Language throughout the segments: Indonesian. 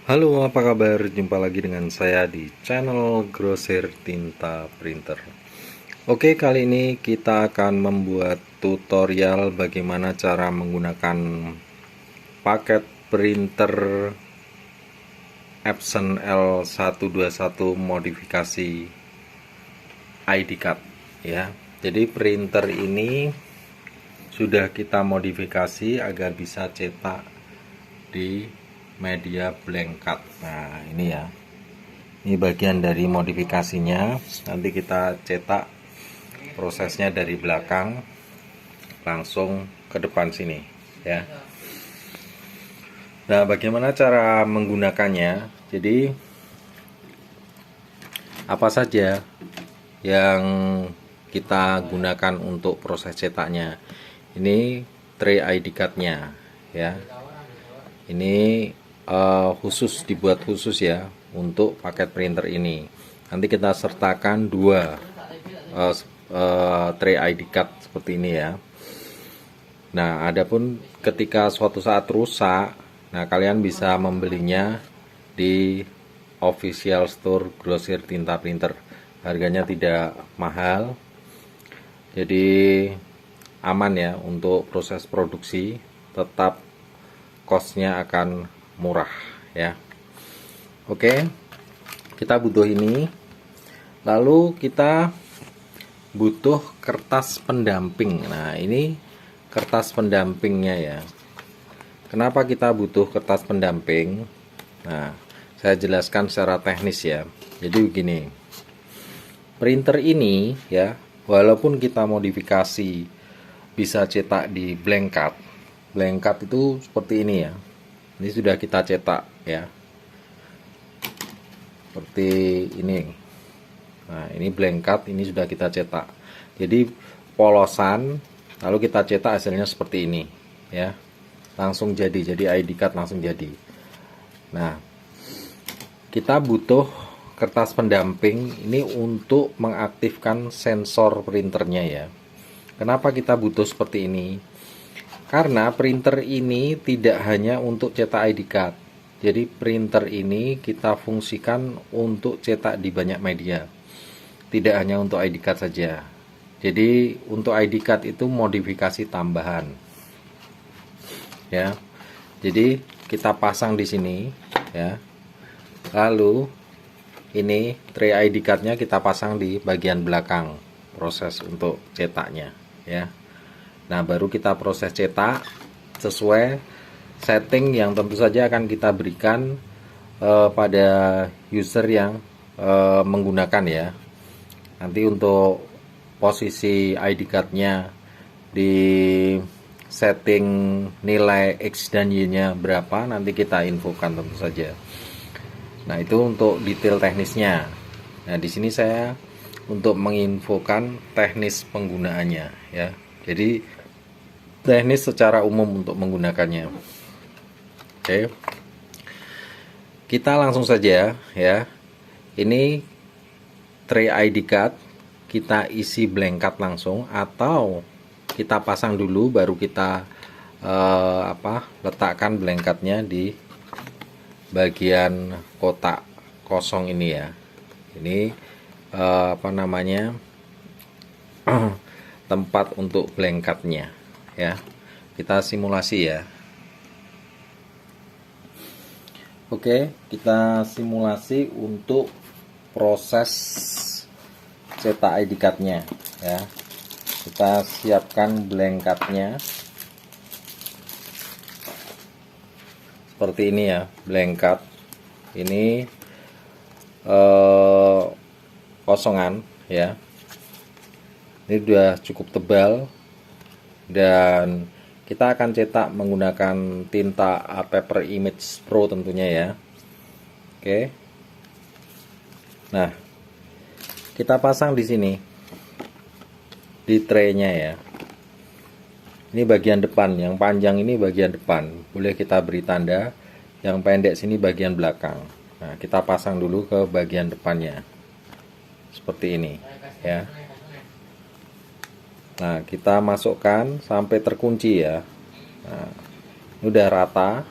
Halo, apa kabar? Jumpa lagi dengan saya di channel Grosir Tinta Printer. Oke, kali ini kita akan membuat tutorial bagaimana cara menggunakan paket printer Epson L121 modifikasi ID card ya. Jadi printer ini sudah kita modifikasi agar bisa cetak di media blank cut. Nah, ini ya. Ini bagian dari modifikasinya. Nanti kita cetak prosesnya dari belakang langsung ke depan sini ya. Nah, bagaimana cara menggunakannya? Jadi apa saja yang kita gunakan untuk proses cetaknya? Ini tray ID card-nya ya. Ini khusus, dibuat khusus ya untuk paket printer ini. Nanti kita sertakan dua tray ID card seperti ini ya. Nah, adapun ketika suatu saat rusak, nah kalian bisa membelinya di official store Grosir Tinta Printer. Harganya tidak mahal, jadi aman ya untuk proses produksi, tetap costnya akan murah ya. Oke, kita butuh ini, lalu kita butuh kertas pendamping. Nah, ini kertas pendampingnya ya. Kenapa kita butuh kertas pendamping? Nah, saya jelaskan secara teknis ya. Jadi begini, printer ini ya, walaupun kita modifikasi bisa cetak di blank cut. Blank cut itu seperti ini ya. Ini sudah kita cetak ya. Seperti ini. Nah, ini blank cut, ini sudah kita cetak. Jadi polosan, lalu kita cetak hasilnya seperti ini ya. Langsung jadi ID card langsung jadi. Nah, kita butuh kertas pendamping ini untuk mengaktifkan sensor printernya ya. Kenapa kita butuh seperti ini? Karena printer ini tidak hanya untuk cetak ID card. Jadi printer ini kita fungsikan untuk cetak di banyak media. Tidak hanya untuk ID card saja. Jadi untuk ID card itu modifikasi tambahan. Ya. Jadi kita pasang di sini ya. Lalu ini tray ID card-nya kita pasang di bagian belakang proses untuk cetaknya ya. Nah, baru kita proses cetak sesuai setting yang tentu saja akan kita berikan pada user yang menggunakan ya. Nanti untuk posisi ID card-nya di setting nilai X dan Y-nya berapa nanti kita infokan tentu saja. Nah, itu untuk detail teknisnya. Nah, di sini saya untuk menginfokan teknis penggunaannya ya. Jadi teknis secara umum untuk menggunakannya. Oke. Kita langsung saja ya. Ini tray ID card kita isi blank card langsung, atau kita pasang dulu baru kita letakkan blank cardnya di bagian kotak kosong ini ya. Ini tempat untuk blank cardnya ya. Kita simulasi ya. Oke, kita simulasi untuk proses cetak ID card-nya ya. Kita siapkan blank card-nya seperti ini ya, blank card. Ini kosongan ya. Ini sudah cukup tebal dan kita akan cetak menggunakan tinta Paper Image Pro tentunya ya. Oke. Nah, kita pasang di sini di tray-nya ya. Ini bagian depan, yang panjang ini bagian depan. Boleh kita beri tanda, yang pendek sini bagian belakang. Nah, kita pasang dulu ke bagian depannya. Seperti ini ya. Nah, kita masukkan sampai terkunci ya. Nah, ini udah rata.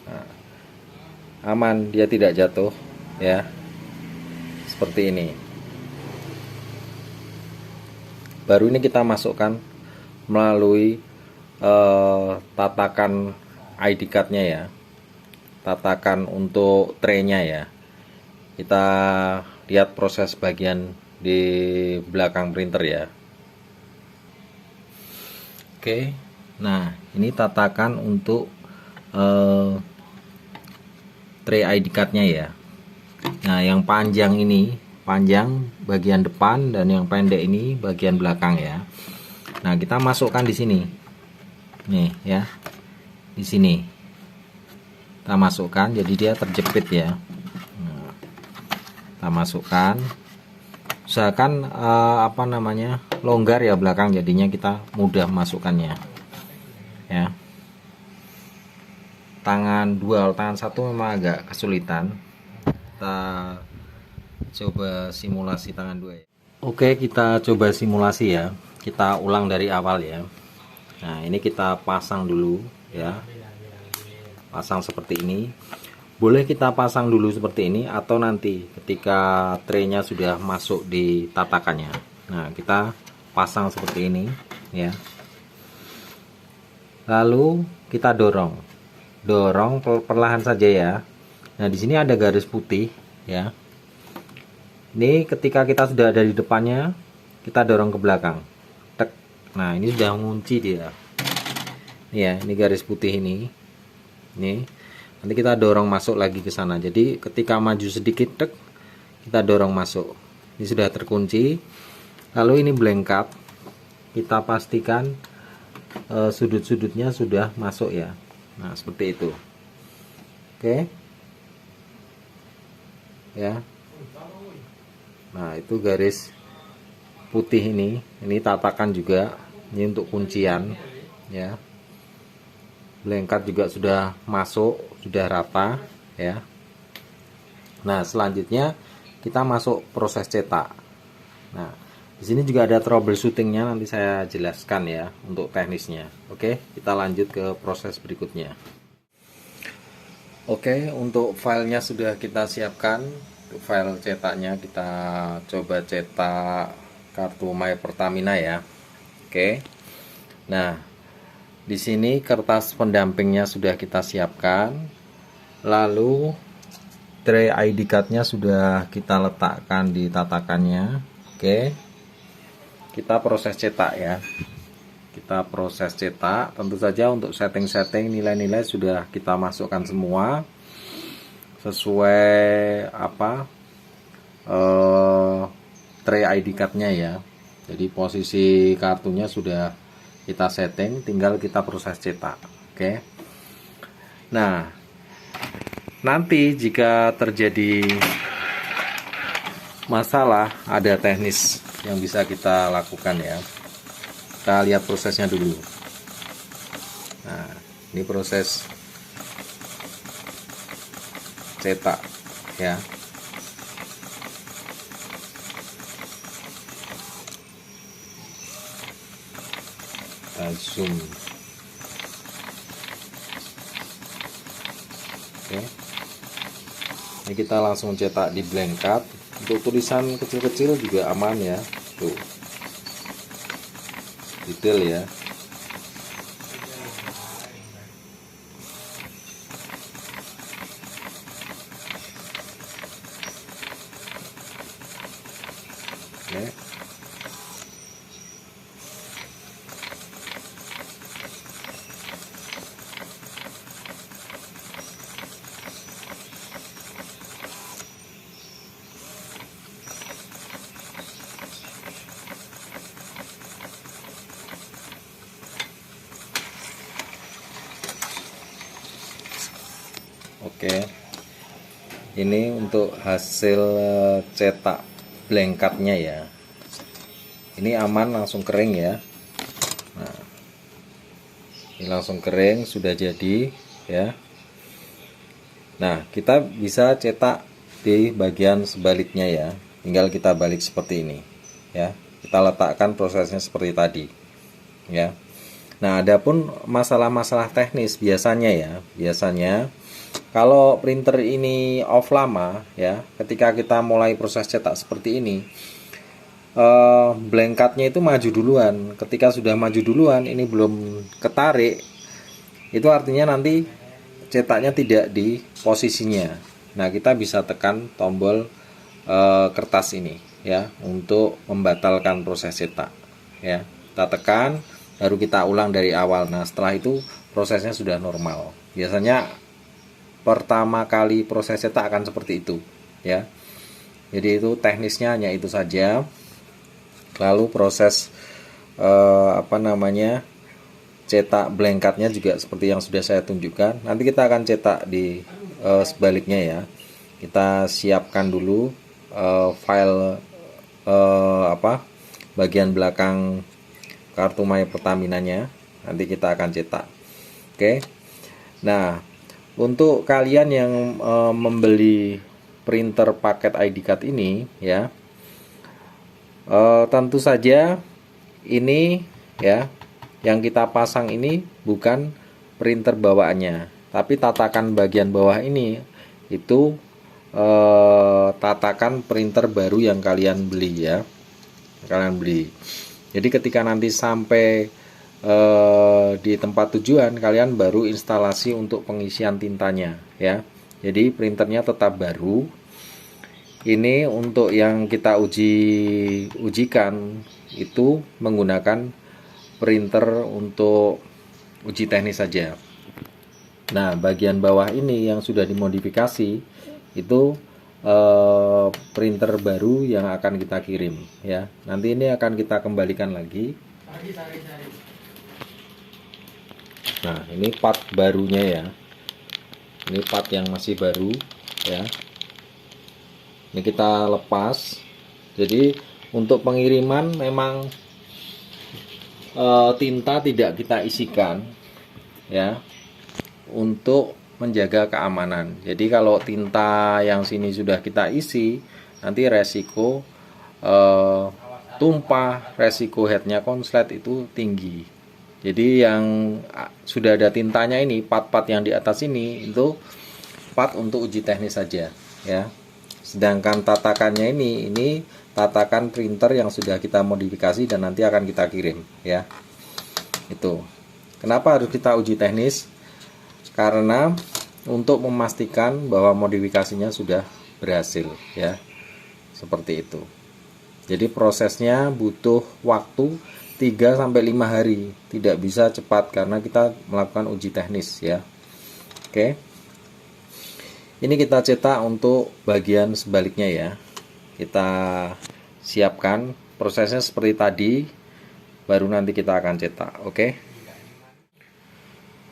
Nah, aman, dia tidak jatuh ya, seperti ini. Baru ini kita masukkan melalui tatakan ID card-nya ya, tatakan untuk tray-nya ya. Kita lihat proses bagian di belakang printer ya. Oke, nah ini tatakan untuk tray ID card-nya ya. Nah yang panjang ini, panjang bagian depan, dan yang pendek ini bagian belakang ya. Nah kita masukkan di sini, nih ya, di sini kita masukkan, jadi dia terjepit ya. Nah, kita masukkan, usahakan apa namanya, longgar ya belakang, jadinya kita mudah masukkannya ya. Tangan dua, tangan satu memang agak kesulitan. Kita coba simulasi tangan dua ya. Oke, kita coba simulasi ya, kita ulang dari awal ya. Nah ini kita pasang dulu ya, pasang seperti ini. Boleh kita pasang dulu seperti ini, atau nanti ketika tray-nya sudah masuk di tatakannya. Nah kita pasang seperti ini ya, lalu kita dorong perlahan saja ya. Nah di sini ada garis putih ya. Ini ketika kita sudah ada di depannya, kita dorong ke belakang. Tek. Nah ini sudah mengunci dia. Ya, ini garis putih ini. Nih, nanti kita dorong masuk lagi ke sana. Jadi ketika maju sedikit, tek, kita dorong masuk. Ini sudah terkunci. Lalu ini blank cut. Kita pastikan sudut-sudutnya sudah masuk ya. Nah seperti itu. Oke. Ya. Nah itu garis putih ini tatakan juga, ini untuk kuncian ya. Blank juga sudah masuk, sudah rata ya. Nah selanjutnya kita masuk proses cetak. Nah di sini juga ada troubleshootingnya, nanti saya jelaskan ya untuk teknisnya. Oke, kita lanjut ke proses berikutnya. Oke, untuk filenya sudah kita siapkan. File cetaknya kita coba cetak kartu My Pertamina ya. Oke. Nah, di sini kertas pendampingnya sudah kita siapkan. Lalu tray ID card-nya sudah kita letakkan di tatakannya. Oke. Kita proses cetak ya. Kita proses cetak. Tentu saja untuk setting-setting nilai-nilai sudah kita masukkan semua sesuai apa tray ID card-nya ya. Jadi posisi kartunya sudah kita setting, tinggal kita proses cetak. Oke. Nah, nanti jika terjadi masalah, ada teknis yang bisa kita lakukan ya. Kita lihat prosesnya dulu. Nah, ini proses cetak ya. Kita zoom. Oke. Ini kita langsung cetak di blank card. Untuk tulisan kecil-kecil juga aman ya. Tuh. Detail ya. Oke. Oke. Ini untuk hasil cetak blank card-nya ya. Ini aman, langsung kering ya. Nah, ini langsung kering, sudah jadi ya. Nah, kita bisa cetak di bagian sebaliknya ya. Tinggal kita balik seperti ini ya. Kita letakkan prosesnya seperti tadi ya. Nah, adapun masalah-masalah teknis biasanya ya, Kalau printer ini off lama ya, ketika kita mulai proses cetak seperti ini, blank card-nya itu maju duluan. Ketika sudah maju duluan, ini belum ketarik, itu artinya nanti cetaknya tidak di posisinya. Nah, kita bisa tekan tombol kertas ini ya untuk membatalkan proses cetak ya. Kita tekan, baru kita ulang dari awal. Nah, setelah itu prosesnya sudah normal. Biasanya pertama kali proses cetak akan seperti itu ya. Jadi itu teknisnya hanya itu saja. Lalu proses cetak blank card-nya juga seperti yang sudah saya tunjukkan. Nanti kita akan cetak di sebaliknya ya. Kita siapkan dulu file bagian belakang kartu My Pertamina-nya. Nanti kita akan cetak. Oke. Nah, untuk kalian yang membeli printer paket ID card ini ya, tentu saja ini ya, yang kita pasang ini bukan printer bawaannya, tapi tatakan bagian bawah ini itu tatakan printer baru yang kalian beli ya, Jadi ketika nanti sampai di tempat tujuan, kalian baru instalasi untuk pengisian tintanya ya. Jadi printernya tetap baru. Ini untuk yang kita ujikan itu menggunakan printer untuk uji teknis saja. Nah, bagian bawah ini yang sudah dimodifikasi itu printer baru yang akan kita kirim ya. Nanti ini akan kita kembalikan lagi. Nah, ini part barunya ya. Ini part yang masih baru ya. Ini kita lepas. Jadi untuk pengiriman memang tinta tidak kita isikan ya, untuk menjaga keamanan. Jadi kalau tinta yang sini sudah kita isi, nanti resiko tumpah, resiko headnya konslet itu tinggi. Jadi yang sudah ada tintanya ini, part-part yang di atas ini itu part untuk uji teknis saja ya. Sedangkan tatakannya ini tatakan printer yang sudah kita modifikasi dan nanti akan kita kirim ya. Itu. Kenapa harus kita uji teknis? Karena untuk memastikan bahwa modifikasinya sudah berhasil ya. Seperti itu. Jadi prosesnya butuh waktu 3-5 hari, tidak bisa cepat karena kita melakukan uji teknis ya. Oke. Ini kita cetak untuk bagian sebaliknya ya. Kita siapkan prosesnya seperti tadi, baru nanti kita akan cetak.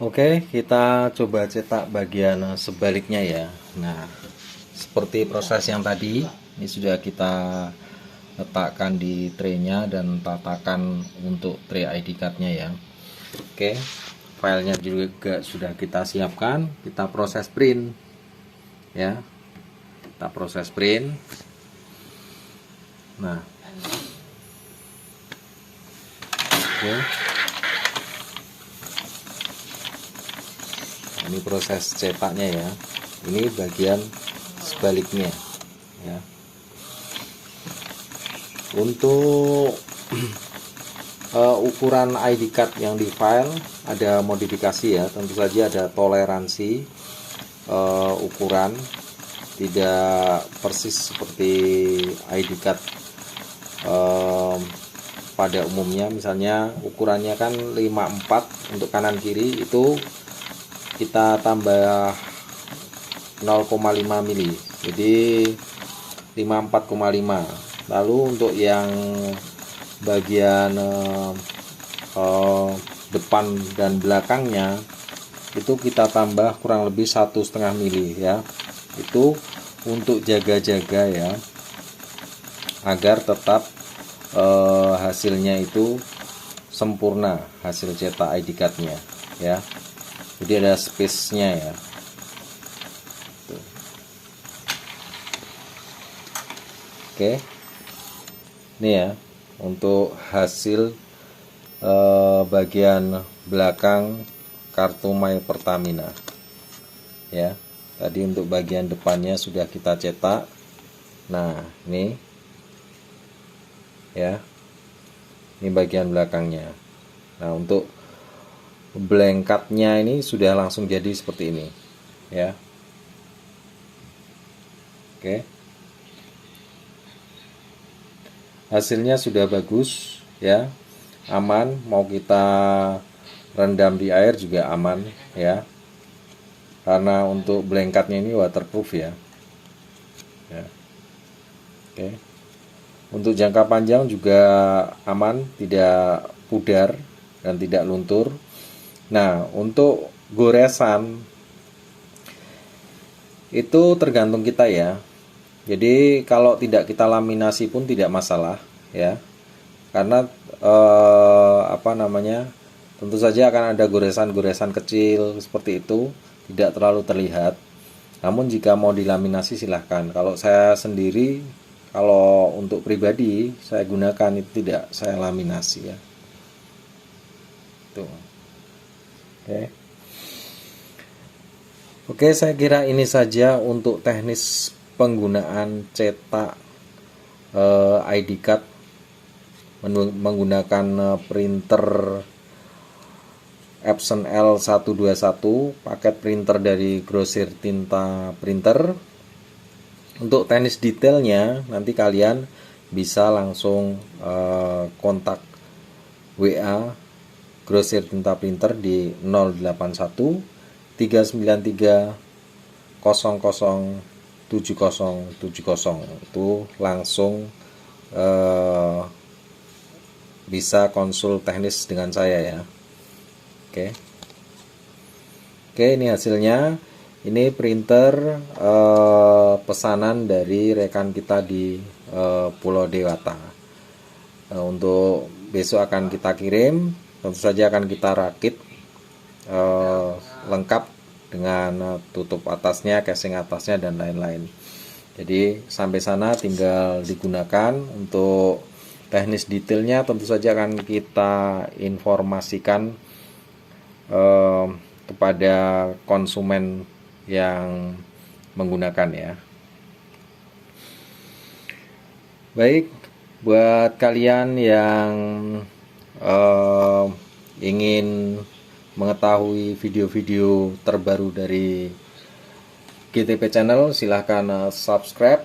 Oke, kita coba cetak bagian sebaliknya ya. Nah, seperti proses yang tadi, ini sudah kita letakkan di tray-nya dan tatakan untuk tray ID card-nya ya. Oke, filenya juga sudah kita siapkan. Kita proses print ya. Kita proses print. Nah, oke. Ini proses cetaknya ya. Ini bagian sebaliknya ya. Untuk ukuran ID card yang di file ada modifikasi ya. Tentu saja ada toleransi ukuran, tidak persis seperti ID card pada umumnya. Misalnya ukurannya kan 54 untuk kanan kiri, itu kita tambah 0,5 mili, jadi 54,5. Lalu untuk yang bagian depan dan belakangnya itu kita tambah kurang lebih 1,5 mili ya. Itu untuk jaga-jaga ya, agar tetap hasilnya itu sempurna, hasil cetak ID card-nya ya. Jadi ada space-nya ya. Tuh. Oke. Ini ya untuk hasil bagian belakang kartu My Pertamina ya. Tadi untuk bagian depannya sudah kita cetak. Nah, ini ya. Ini bagian belakangnya. Nah, untuk blank cut-nya ini sudah langsung jadi seperti ini, ya. Oke. Hasilnya sudah bagus, ya. Aman, mau kita rendam di air juga aman, ya. Karena untuk blank cut-nya ini waterproof, ya. Ya. Oke. Untuk jangka panjang juga aman, tidak pudar dan tidak luntur. Nah, untuk goresan itu tergantung kita ya. Jadi kalau tidak kita laminasi pun tidak masalah ya. Karena tentu saja akan ada goresan-goresan kecil seperti itu, tidak terlalu terlihat. Namun jika mau dilaminasi silahkan. Kalau saya sendiri, kalau untuk pribadi saya gunakan itu tidak saya laminasi ya. Tuh. Oke, saya kira ini saja untuk teknis penggunaan cetak ID card menggunakan printer Epson L121, paket printer dari Grosir Tinta Printer. Untuk teknis detailnya nanti kalian bisa langsung kontak WA Grosir Tinta Printer di 081 393 00 7070. Itu langsung bisa konsul teknis dengan saya ya. Oke, ini hasilnya. Ini printer pesanan dari rekan kita di Pulau Dewata. Untuk besok akan kita kirim. Tentu saja akan kita rakit lengkap dengan tutup atasnya, casing atasnya dan lain-lain. Jadi sampai sana tinggal digunakan. Untuk teknis detailnya tentu saja akan kita informasikan kepada konsumen yang menggunakan ya. Baik, buat kalian yang ingin mengetahui video-video terbaru dari GTP Channel, silahkan subscribe.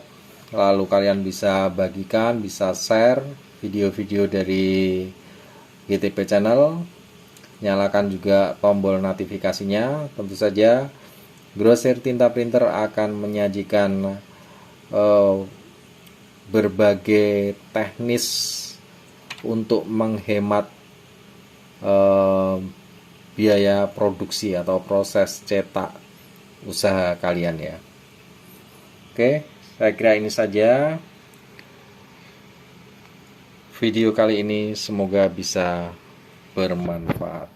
Lalu kalian bisa bagikan, bisa share video-video dari GTP Channel. Nyalakan juga tombol notifikasinya. Tentu saja Grosir Tinta Printer akan menyajikan berbagai teknis untuk menghemat biaya produksi atau proses cetak usaha kalian ya. Oke, saya kira ini saja video kali ini, semoga bisa bermanfaat.